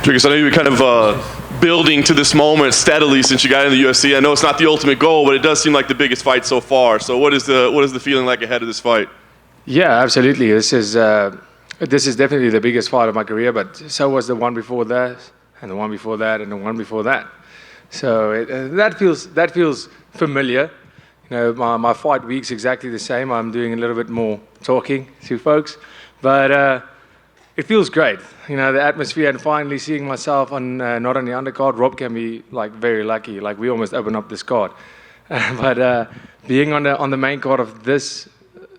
Dricus, I know you've been kind of building to this moment steadily since you got into the UFC. I know it's not the ultimate goal, but it does seem like the biggest fight so far. So what is the feeling like ahead of this fight? Yeah, absolutely. This is definitely the biggest fight of my career, but so was the one before that, and the one before that, and the one before that. So that feels familiar. You know, my fight week's exactly the same. I'm doing a little bit more talking to folks, but it feels great. You know, the atmosphere and finally seeing myself on not on the undercard. Rob can be like very lucky. Like we almost opened up this card, but being on the main card of this,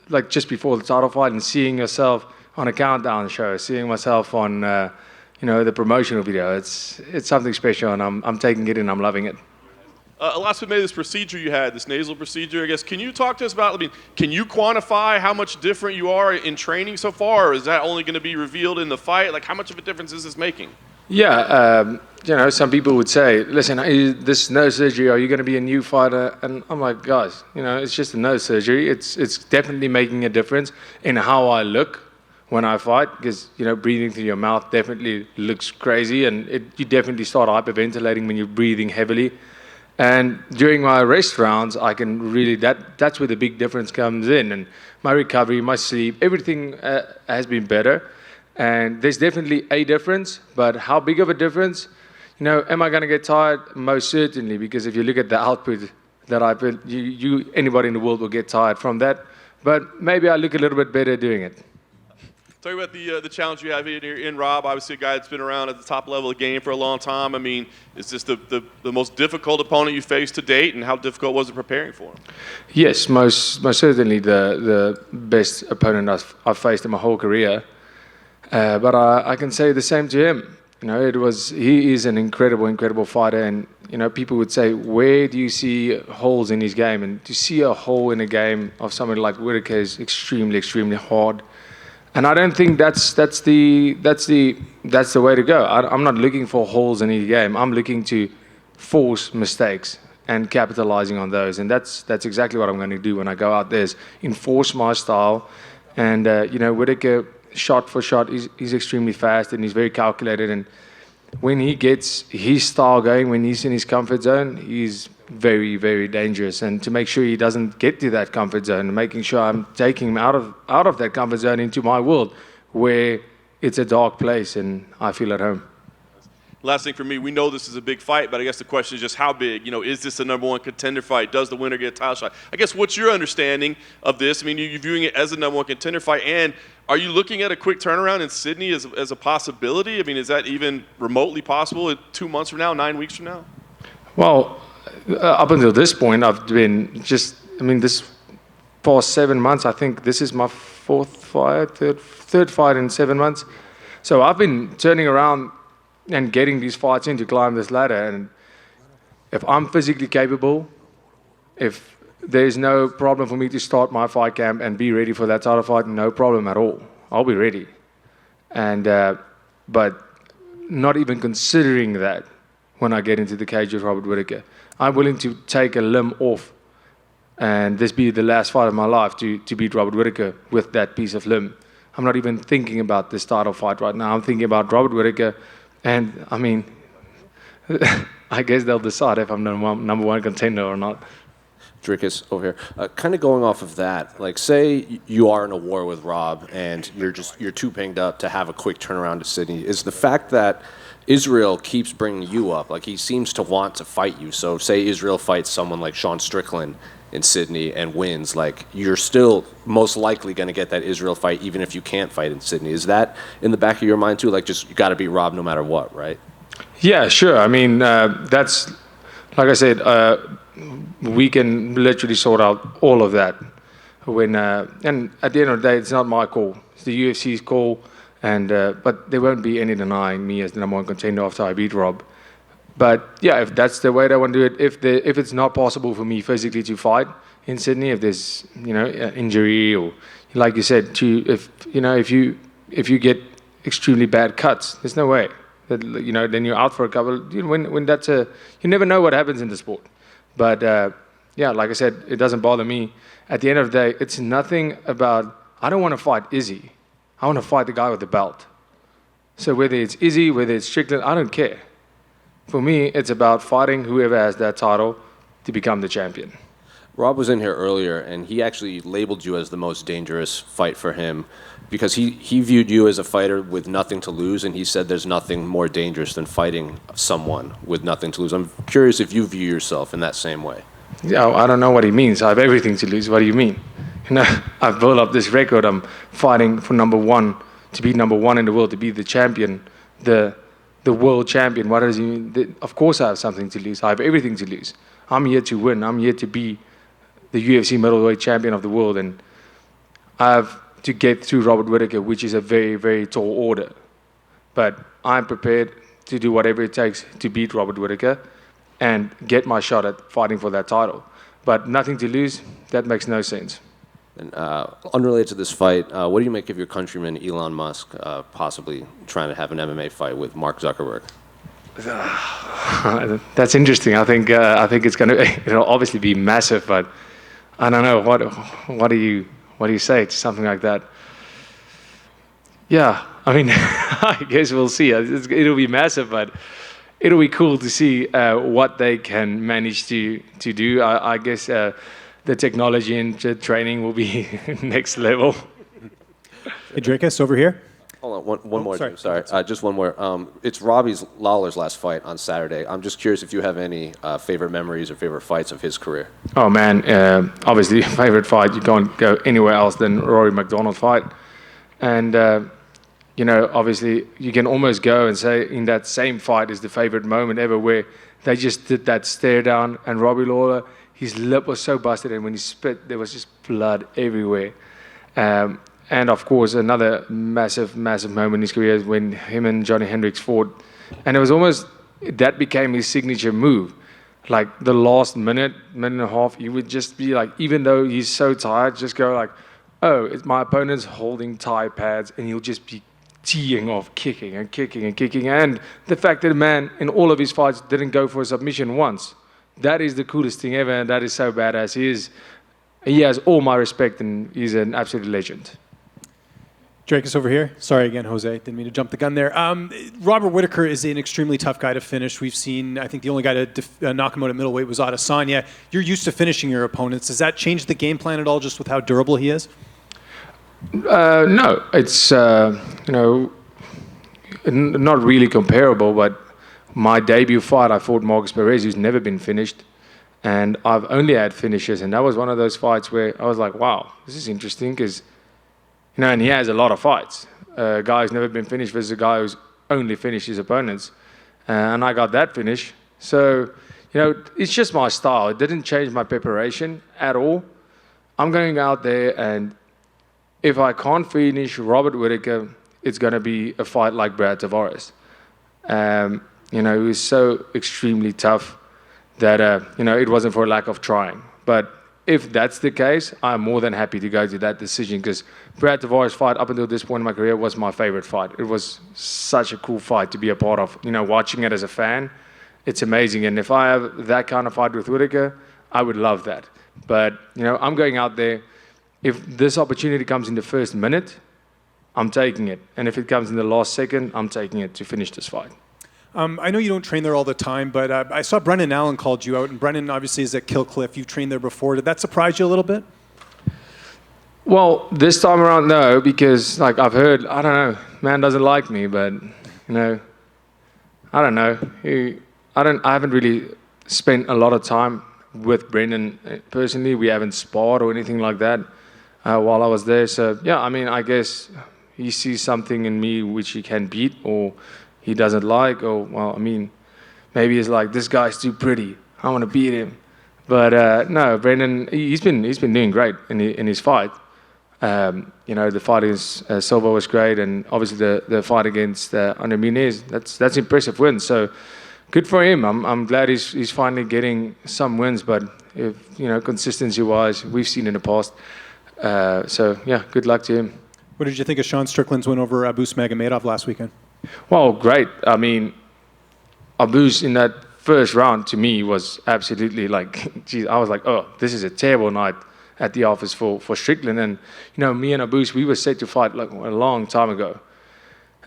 like just before the title fight, and seeing yourself on a countdown show, seeing myself on the promotional video, it's something special, and I'm taking it in. I'm loving it. Last we made this procedure you had, this nasal procedure, I guess. Can you talk to us about, can you quantify how much different you are in training so far, or is that only going to be revealed in the fight? Like, how much of a difference is this making? Yeah, some people would say, listen, this nose surgery, are you going to be a new fighter? And I'm like, guys, it's just a nose surgery. It's definitely making a difference in how I look when I fight, because, breathing through your mouth definitely looks crazy, and you definitely start hyperventilating when you're breathing heavily. And during my rest rounds, I can really, that's where the big difference comes in. And my recovery, my sleep, everything has been better. And there's definitely a difference, but how big of a difference? Am I going to get tired? Most certainly, because if you look at the output that I put, anybody in the world will get tired from that. But maybe I look a little bit better doing it. Talk about the challenge you have here in Rob. Obviously, a guy that's been around at the top level of the game for a long time. Is this the most difficult opponent you faced to date, and how difficult was it preparing for him? Yes, most certainly the best opponent I've faced in my whole career. But I can say the same to him. He is an incredible fighter, and people would say, where do you see holes in his game? And to see a hole in a game of somebody like Whittaker is extremely hard. And I don't think that's the way to go. I'm not looking for holes in his game. I'm looking to force mistakes and capitalizing on those. And that's exactly what I'm going to do when I go out there, is enforce my style. And Whittaker, shot for shot, he's extremely fast and he's very calculated. And when he gets his style going, when he's in his comfort zone, he's very dangerous. And to make sure he doesn't get to that comfort zone, making sure I'm taking him out of that comfort zone into my world, where it's a dark place and I feel at home. Last thing for me, we know this is a big fight, but I guess the question is just how big? Is this a number one contender fight? Does the winner get a title shot? I guess what's your understanding of this? You're viewing it as a number one contender fight, and are you looking at a quick turnaround in Sydney as a possibility? Is that even remotely possible 2 months from now, 9 weeks from now? Well, up until this point, I've been this past 7 months, I think this is my third fight in 7 months. So I've been turning around and getting these fights in to climb this ladder. And if I'm physically capable, if there's no problem for me to start my fight camp and be ready for that title fight, no problem at all. I'll be ready. And but not even considering that when I get into the cage with Robert Whittaker. I'm willing to take a limb off and this be the last fight of my life to beat Robert Whittaker with that piece of limb. I'm not even thinking about this title fight right now. I'm thinking about Robert Whittaker, and I guess they'll decide if I'm number one contender or not. Dricus, over here. Kind of going off of that, like say you are in a war with Rob and you're too banged up to have a quick turnaround to Sydney. Is the fact that Israel keeps bringing you up, like he seems to want to fight you. So say Israel fights someone like Sean Strickland in Sydney and wins, like you're still most likely going to get that Israel fight even if you can't fight in Sydney. Is that in the back of your mind too? Like just you got to beat Rob no matter what, right? Yeah, sure. That's like I said. We can literally sort out all of that. And at the end of the day, it's not my call. It's the UFC's call. But there won't be any denying me as the number one contender after I beat Rob. But yeah, if that's the way they want to do it, if it's not possible for me physically to fight in Sydney, if there's injury or like you said, if you get extremely bad cuts, there's no way that then you're out for a couple. When that's you never know what happens in the sport. But like I said, it doesn't bother me. At the end of the day, it's nothing about. I don't want to fight Izzy. I want to fight the guy with the belt. So whether it's Izzy, whether it's Strickland, I don't care. For me, it's about fighting whoever has that title to become the champion. Rob was in here earlier, and he actually labeled you as the most dangerous fight for him because he viewed you as a fighter with nothing to lose, and he said there's nothing more dangerous than fighting someone with nothing to lose. I'm curious if you view yourself in that same way. Yeah, I don't know what he means. I have everything to lose. What do you mean? You know, I've built up this record. I'm fighting for number one, to be number one in the world, to be the champion, the world champion. What does he mean? Of course I have something to lose. I have everything to lose. I'm here to win. I'm here to be the UFC middleweight champion of the world, and I have to get through Robert Whittaker, which is a very, very tall order. But I'm prepared to do whatever it takes to beat Robert Whittaker and get my shot at fighting for that title. But nothing to lose, that makes no sense. And unrelated to this fight, what do you make of your countryman Elon Musk possibly trying to have an MMA fight with Mark Zuckerberg? That's interesting. I think it's going to it'll obviously be massive, but I don't know what do you say to something like that? Yeah, I mean, I guess we'll see. It'll be massive, but it'll be cool to see what they can manage to do. I guess the technology and the training will be next level. Hey, Dricus, over here. Hold on, one more. sorry. Sorry, just one more. It's Robbie's Lawler's last fight on Saturday. I'm just curious if you have any favorite memories or favorite fights of his career. Oh man, obviously favorite fight. You can't go anywhere else than Rory McDonald fight, and you know, obviously you can almost go and say in that same fight is the favorite moment ever, where they just did that stare down, and Robbie Lawler, his lip was so busted, and when he spit, there was just blood everywhere. And of course, another massive moment in his career is when him and Johnny Hendricks fought. And it was almost, that became his signature move. Like the last minute and a half, he would just be like, even though he's so tired, just go like, oh, it's my opponent's holding Thai pads, and he'll just be teeing off, kicking. And the fact that the man in all of his fights didn't go for a submission once, that is the coolest thing ever, and that is so badass. He has all my respect, and he's an absolute legend. Dricus over here. Sorry again, Jose. Didn't mean to jump the gun there. Robert Whittaker is an extremely tough guy to finish. We've seen, I think the only guy to knock him out at middleweight was Adesanya. You're used to finishing your opponents. Does that change the game plan at all, just with how durable he is? No, it's, not really comparable, but my debut fight, I fought Marcus Perez, who's never been finished, and I've only had finishes, and that was one of those fights where I was like, wow, this is interesting, because, and he has a lot of fights. A guy who's never been finished versus a guy who's only finished his opponents, and I got that finish. So, it's just my style. It didn't change my preparation at all. I'm going out there, and if I can't finish Robert Whittaker, it's going to be a fight like Brad Tavares. He was so extremely tough that, it wasn't for a lack of trying. But if that's the case, I'm more than happy to go to that decision, because Brad Tavares' fight up until this point in my career was my favorite fight. It was such a cool fight to be a part of. Watching it as a fan, it's amazing. And if I have that kind of fight with Whittaker, I would love that. But, I'm going out there. If this opportunity comes in the first minute, I'm taking it. And if it comes in the last second, I'm taking it to finish this fight. I know you don't train there all the time, but I saw Brennan Allen called you out, and Brennan obviously is at Killcliff. You've trained there before. Did that surprise you a little bit? Well, this time around, no, because I've heard, I don't know, man doesn't like me, but I don't know. I haven't really spent a lot of time with Brendan personally. We haven't sparred or anything like that while I was there. So yeah, I guess he sees something in me which he can beat, or he doesn't like, or maybe he's like, this guy's too pretty, I want to beat him. But no, Brendan, he's been doing great in his fight. The fight against Silva was great, and obviously the fight against Andre Muniz, that's impressive win. So good for him. I'm glad he's finally getting some wins, but if consistency-wise, we've seen in the past. So yeah, good luck to him. What did you think of Sean Strickland's win over Abus Magomedov last weekend? Well, great. Abus in that first round to me was absolutely geez, I was like, oh, this is a terrible night at the office for Strickland. And, me and Abus, we were set to fight a long time ago.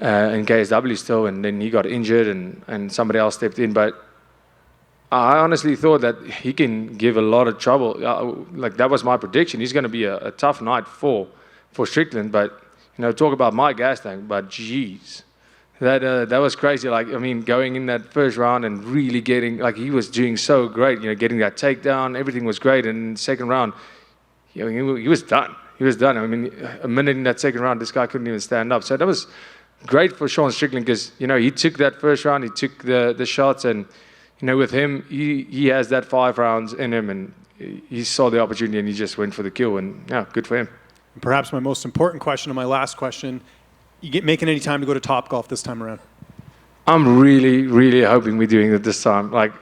in KSW still, and then he got injured and somebody else stepped in. But I honestly thought that he can give a lot of trouble. Like that was my prediction. He's going to be a tough night for Strickland. But talk about my gas tank. But geez, that was crazy. Like I mean, going in that first round and really getting he was doing so great. Getting that takedown, everything was great. And in the second round, he was done. He was done. I mean, a minute in that second round, this guy couldn't even stand up. So that was great for Sean Strickland because he took that first round, he took the shots, and with him, he has that 5 rounds in him, and he saw the opportunity and he just went for the kill, and yeah, good for him. Perhaps my most important question and my last question, you making any time to go to Topgolf this time around? I'm really, really hoping we're doing it this time. Like,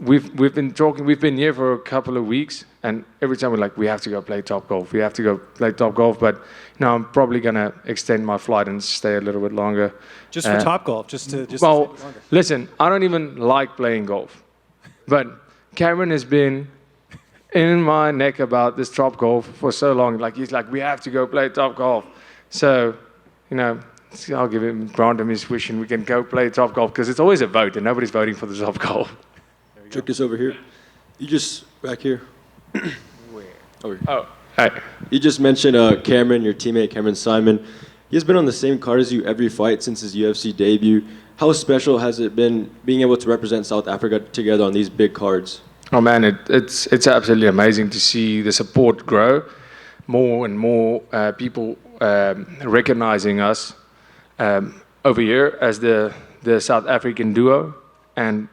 we've been talking, we've been here for a couple of weeks, and every time we're like, we have to go play Topgolf, we have to go play Topgolf, but I'm probably going to extend my flight and stay a little bit longer. Just for Topgolf, just to stay well, longer. Listen, I don't even like playing golf, but Cameron has been in my neck about this Topgolf for so long. Like, he's like, we have to go play Topgolf. So, I'll grant him his wish and we can go play Topgolf because it's always a vote and nobody's voting for the Topgolf. Dricus over here. You just back here. Where? Over here. Oh, hey. You just mentioned Cameron, your teammate Cameron Simon. He's been on the same card as you every fight since his UFC debut. How special has it been being able to represent South Africa together on these big cards? Oh man, it's absolutely amazing to see the support grow. More and more people recognizing us over here as the South African duo, and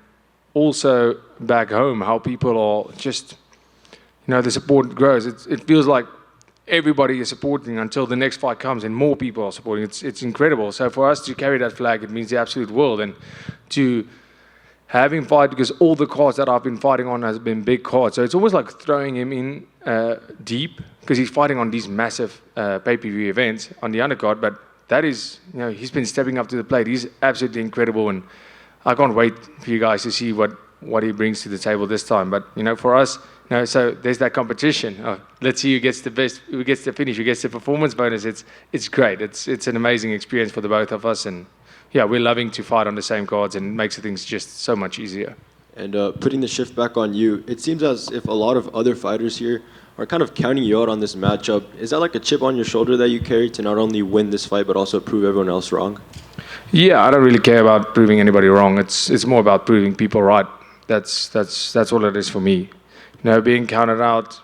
also back home, how people are just, the support grows. It feels like everybody is supporting until the next fight comes and more people are supporting. It's incredible. So for us to carry that flag, it means the absolute world. And to have him fight, because all the cards that I've been fighting on has been big cards. So it's almost like throwing him in deep, because he's fighting on these massive pay-per-view events on the undercard. But that is, he's been stepping up to the plate. He's absolutely incredible, and I can't wait for you guys to see what he brings to the table this time. But for us, so there's that competition. Let's see who gets the best, who gets the finish, who gets the performance bonus. It's great. It's an amazing experience for the both of us, and yeah, we're loving to fight on the same cards, and it makes things just so much easier. And putting the shift back on you, it seems as if a lot of other fighters here are kind of counting you out on this matchup. Is that like a chip on your shoulder that you carry to not only win this fight but also prove everyone else wrong? Yeah, I don't really care about proving anybody wrong. It's more about proving people right. That's all it is for me. Being counted out,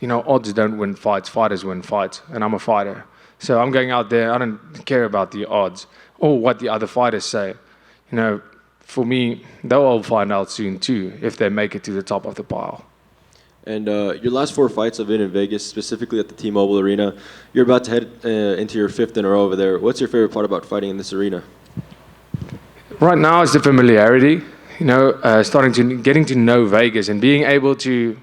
odds don't win fights. Fighters win fights, and I'm a fighter. So I'm going out there. I don't care about the odds or what the other fighters say. For me, they'll all find out soon too if they make it to the top of the pile. And your last 4 fights have been in Vegas, specifically at the T-Mobile Arena. You're about to head into your 5th in a row over there. What's your favorite part about fighting in this arena? Right now, it's the familiarity. Getting to know Vegas and being able to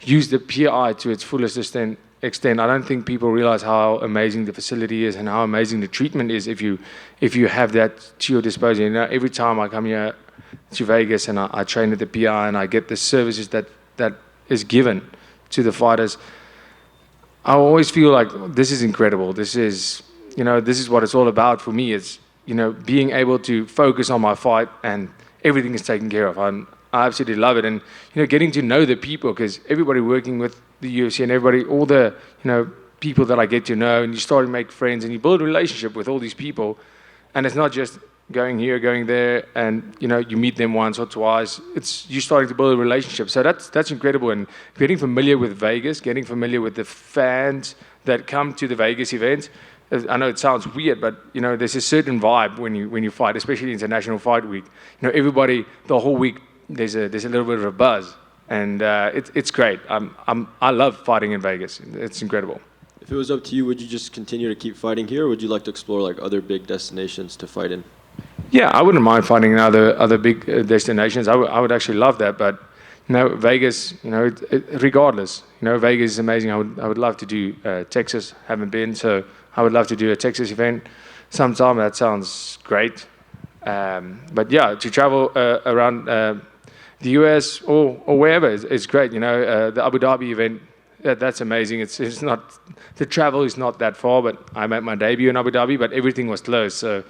use the PI to its fullest extent. I don't think people realize how amazing the facility is and how amazing the treatment is if you have that to your disposal. Every time I come here to Vegas and I train at the PI and I get the services that is given to the fighters, I always feel like this is incredible. This is what it's all about for me. It's being able to focus on my fight and everything is taken care of. I absolutely love it, and getting to know the people, because everybody working with the UFC and everybody, all the people that I get to know, and you start to make friends and you build a relationship with all these people, and it's not just going here, going there, and you meet them once or twice. It's you starting to build a relationship. So that's incredible, and getting familiar with Vegas, getting familiar with the fans that come to the Vegas events. I know it sounds weird, but there's a certain vibe when you fight, especially International Fight Week. Everybody the whole week there's a little bit of a buzz, and it's great. I love fighting in Vegas. It's incredible. If it was up to you, would you just continue to keep fighting here, or would you like to explore like other big destinations to fight in? Yeah, I wouldn't mind fighting in other big destinations. I would actually love that, but Vegas, regardless, Vegas is amazing. I would love to do Texas. Haven't been, so I would love to do a Texas event sometime. That sounds great. But yeah, to travel around the US or wherever is great. The Abu Dhabi event that's amazing. It's not, the travel is not that far, but I made my debut in Abu Dhabi, but everything was closed. So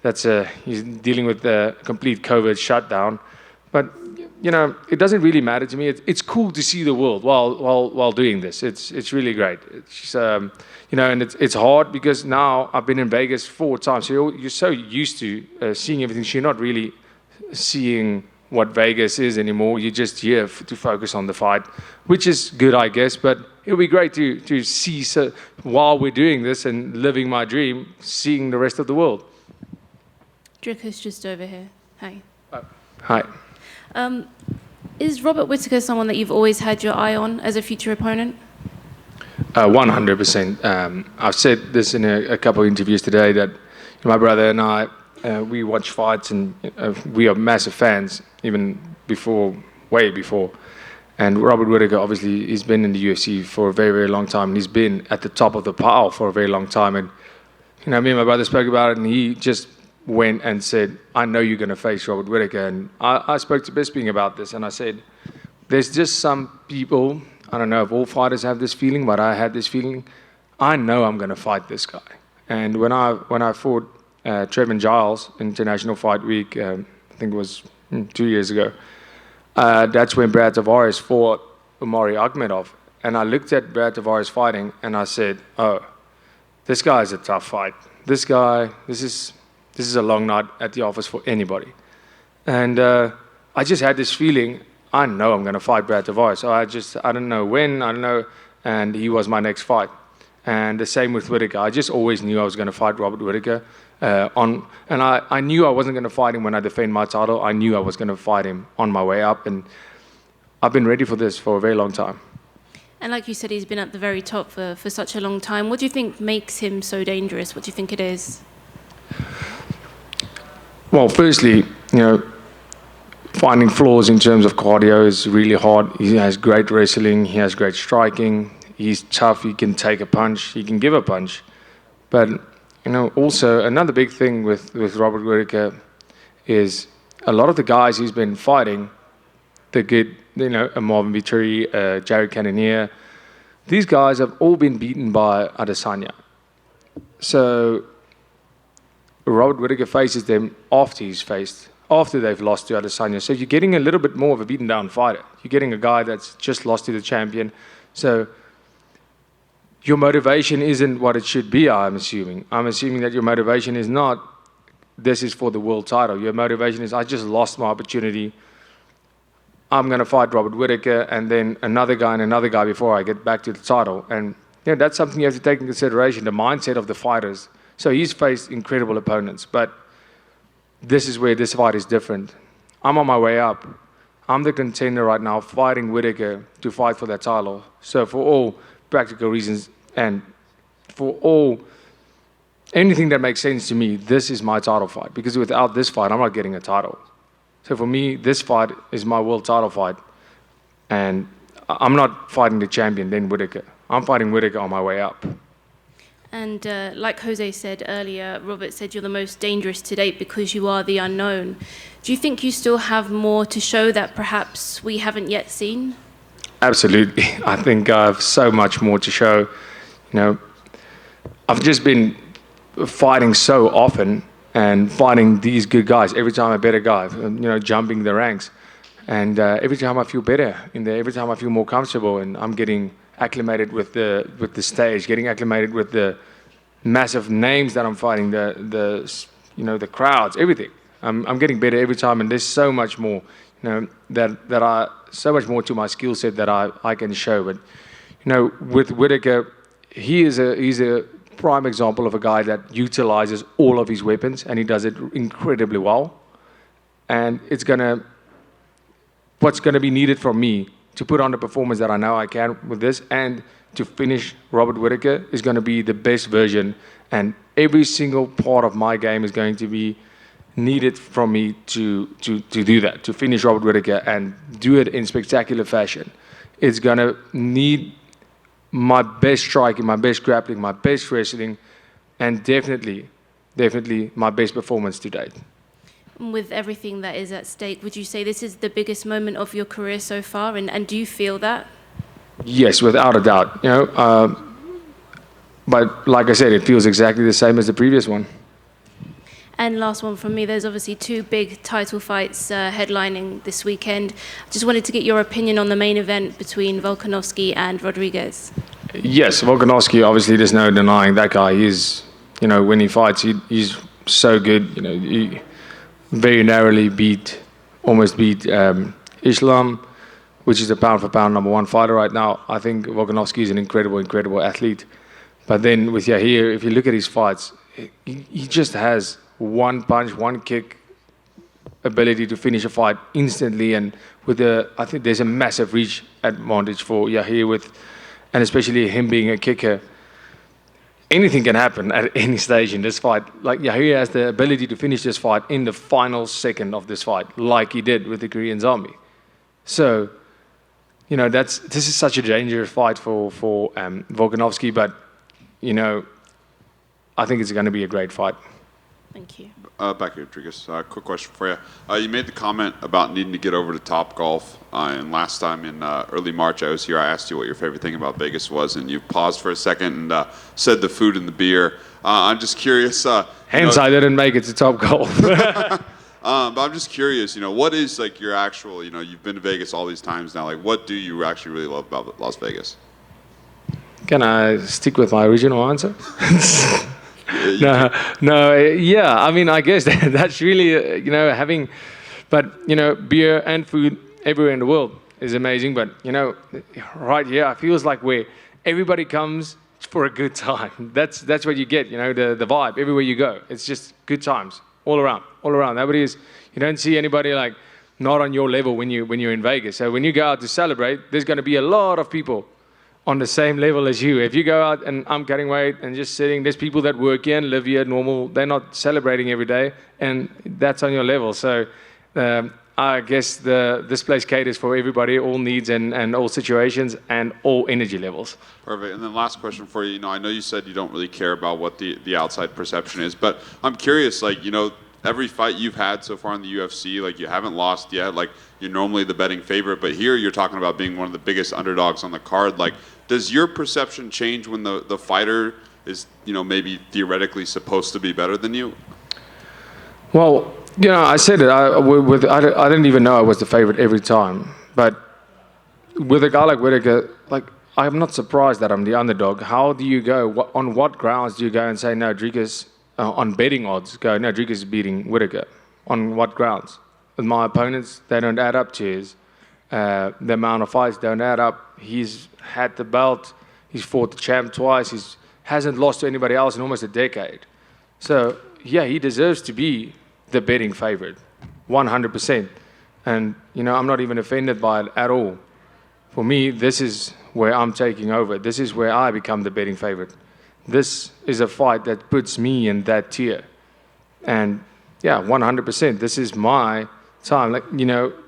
that's he's dealing with the complete COVID shutdown. But you know, it doesn't really matter to me. It's cool to see the world while doing this. It's really great. It's you know, and it's hard because now I've been in Vegas 4 times. So you're so used to seeing everything. So you're not really seeing what Vegas is anymore. You're just here to focus on the fight, which is good, I guess. But it'll be great to see, so while we're doing this and living my dream, seeing the rest of the world. Dricus just over here. Hi. Hi. Is Robert Whittaker someone that you've always had your eye on as a future opponent? 100%. I've said this in a couple of interviews today that my brother and I, we watch fights and we are massive fans, even before, way before. And Robert Whittaker, obviously, he's been in the UFC for a very, very long time. And he's been at the top of the pile for a very long time. And, you know, me and my brother spoke about it, and he just went and said, I know you're going to face Robert Whittaker. And I spoke to Bisping about this, and I said, there's just some people, I don't know if all fighters have this feeling, but I had this feeling, I know I'm going to fight this guy. And when I fought Trevin Giles, International Fight Week, I think it was 2 years ago, that's when Brad Tavares fought Umari Akhmedov. And I looked at Brad Tavares fighting, and I said, oh, this guy is a tough fight. This guy, this is a long night at the office for anybody. And I just had this feeling, I know I'm going to fight Brad Tavares. So I don't know when, I don't know. And he was my next fight. And the same with Whittaker. I just always knew I was going to fight Robert Whittaker. And I knew I wasn't going to fight him when I defend my title. I knew I was going to fight him on my way up. And I've been ready for this for a very long time. And like you said, he's been at the very top for such a long time. What do you think makes him so dangerous? What do you think it is? Well, firstly, you know, finding flaws in terms of cardio is really hard. He has great wrestling. He has great striking. He's tough. He can take a punch. He can give a punch. But, you know, also another big thing with Robert Whittaker is a lot of the guys he's been fighting, the good, you know, Marvin Vittori, Jared Cannonier, these guys have all been beaten by Adesanya. So Robert Whittaker faces them after they've lost to Adesanya. So you're getting a little bit more of a beaten down fighter. You're getting a guy that's just lost to the champion. So your motivation isn't what it should be, I'm assuming. I'm assuming that your motivation is not, this is for the world title. Your motivation is, I just lost my opportunity. I'm going to fight Robert Whittaker and then another guy before I get back to the title. And you know, that's something you have to take into consideration, the mindset of the fighters. So he's faced incredible opponents, but this is where this fight is different. I'm on my way up. I'm the contender right now, fighting Whittaker to fight for that title. So for all practical reasons and for anything that makes sense to me, this is my title fight. Because without this fight, I'm not getting a title. So for me, this fight is my world title fight. And I'm not fighting the champion, then Whittaker. I'm fighting Whittaker on my way up. And like Jose said earlier, Robert said you're the most dangerous to date because you are the unknown. Do you think you still have more to show that perhaps we haven't yet seen? Absolutely. I think I have so much more to show. You know, I've just been fighting so often and fighting these good guys. Every time a better guy, you know, jumping the ranks. And every time I feel better in there, every time I feel more comfortable, and I'm getting acclimated with the stage, getting acclimated with the massive names that I'm fighting, the crowds, everything. I'm getting better every time, and there's so much more, you know, so much more to my skill set that I can show. But you know, with Whittaker, he's a prime example of a guy that utilizes all of his weapons, and he does it incredibly well. And what's gonna be needed from me to put on the performance that I know I can with this and to finish Robert Whittaker is going to be the best version, and every single part of my game is going to be needed from me to do that, to finish Robert Whittaker and do it in spectacular fashion. It's going to need my best striking, my best grappling, my best wrestling, and definitely my best performance to date. With everything that is at stake, would you say this is the biggest moment of your career so far, and do you feel that? Yes, without a doubt. But like I said, it feels exactly the same as the previous one. And last one from me, there's obviously two big title fights headlining this weekend. Just wanted to get your opinion on the main event between Volkanovski and Rodriguez. Yes, Volkanovski, obviously there's no denying that guy. He's, when he fights, he's so good. He very narrowly almost beat Islam, which is the pound-for-pound #1 fighter right now. I think Volkanovski is an incredible athlete. But then with Yair, if you look at his fights, he just has one punch, one kick ability to finish a fight instantly. And I think there's a massive reach advantage for Yair and especially him being a kicker. Anything can happen at any stage in this fight. Like Yair has the ability to finish this fight in the final second of this fight, like he did with the Korean Zombie. So, this is such a dangerous fight for Volkanovski, but I think it's going to be a great fight. Thank you. Back here, Dricus. Quick question for you. You made the comment about needing to get over to Topgolf, and last time in early March I was here, I asked you what your favorite thing about Vegas was, and you paused for a second and said the food and the beer. I'm just curious. Hence, I didn't make it to Topgolf. But I'm just curious, what is like your actual, you've been to Vegas all these times now, like what do you actually really love about Las Vegas? Can I stick with my original answer? Yeah. I mean, I guess that's really, having, but, beer and food everywhere in the world is amazing. But, right here, it feels like where everybody comes for a good time. That's what you get, the vibe everywhere you go. It's just good times all around. You don't see anybody like not on your level when you're in Vegas. So when you go out to celebrate, there's going to be a lot of people on the same level as you. If you go out and I'm cutting weight and just sitting, there's people that work here and live here normal. They're not celebrating every day, and that's on your level. So I guess this place caters for everybody, all needs and all situations and all energy levels. Perfect. And then last question for you. I know you said you don't really care about what the outside perception is, but I'm curious, every fight you've had so far in the UFC, you haven't lost yet. You're normally the betting favorite, but here you're talking about being one of the biggest underdogs on the card. Does your perception change when the fighter is, maybe theoretically supposed to be better than you? Well, I said it. I didn't even know I was the favorite every time. But with a guy like Whittaker, I'm not surprised that I'm the underdog. How do you go? On what grounds do you go and say, no, Dricus, on betting odds, no, Dricus is beating Whittaker? On what grounds? With my opponents, they don't add up to his. The amount of fights don't add up. He's had the belt. He's fought the champ twice. He hasn't lost to anybody else in almost a decade. So, yeah, he deserves to be the betting favorite, 100%. And, I'm not even offended by it at all. For me, this is where I'm taking over. This is where I become the betting favorite. This is a fight that puts me in that tier. And, yeah, 100%. This is my time.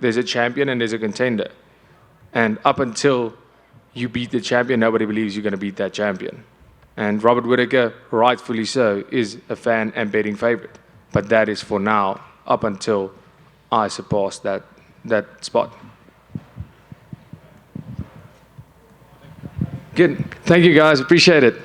There's a champion and there's a contender. And up until you beat the champion, nobody believes you're going to beat that champion. And Robert Whittaker, rightfully so, is a fan and betting favorite. But that is for now, up until I surpass that spot. Good. Thank you, guys. Appreciate it.